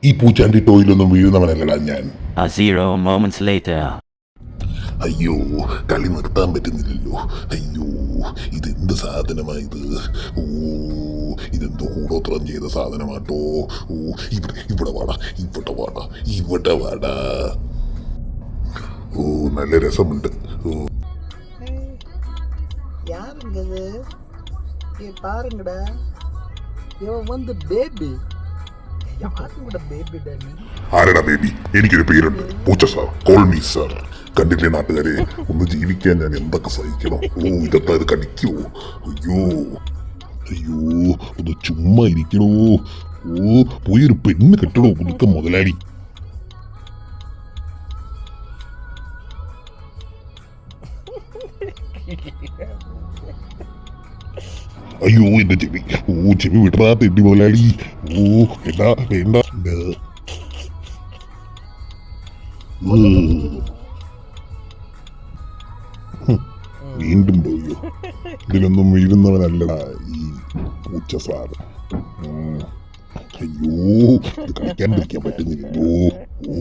ഈ പൂച്ചാണ്ടി ടോയിലൊന്നും വീഴുന്നവനല്ലടാ ഞാൻ. A zero moments later. അയ്യോ, കളി നിർത്താൻ പറ്റുന്നില്ലല്ലോ. അയ്യോ, ഇതെന്ത് സാധനമായത്? ഓ, ഇതെന്തോ കൂടോത്രം ചെയ്ത സാധനമാട്ടോ. ഓ, ഇവിടെ വാടാ, ഇവിടെ വാടാ. ഓ, നല്ല രസമുണ്ട്. ഓ, யாருங்க இது? பாருங்கடா, இவன் வந்து பேபி. யாருங்கட பேபി ഡാനി? ആരടാ ബേബി? എനിക്കൊരു പേരുണ്ട്, പൂച്ച സാർ. Call me sir. കണ്ടില്ലേ നാട്ടുകാരെ, ഒന്ന് ജീവിക്കാൻ ഞാൻ എന്തൊക്കെ സഹിക്കണം. ഓ, ഇതൊക്കെ അത് കടിക്കോ? അയ്യോ അയ്യോ, ഒന്ന് ചുമ്മാ ഇരിക്കണോ. ഓ, പോയി ഒരു പെണ്ണ് കെട്ടണോ പുതുക്ക മുതലാളി. അയ്യോ, എന്റെ ചെവി. ഓ, ചെവി വിടറാ തെണ്ടി മുതലാളി. ഓ, വേണ്ട വേണ്ട. വീണ്ടും പോയോ? ഇതിലൊന്നും വീഴുന്നവനല്ലടാ ഈ പൂച്ച സാറ്. അയ്യോ, ഇത് കളിക്കാൻ പിടിക്കാൻ പറ്റുന്നില്ലല്ലോ. ഓ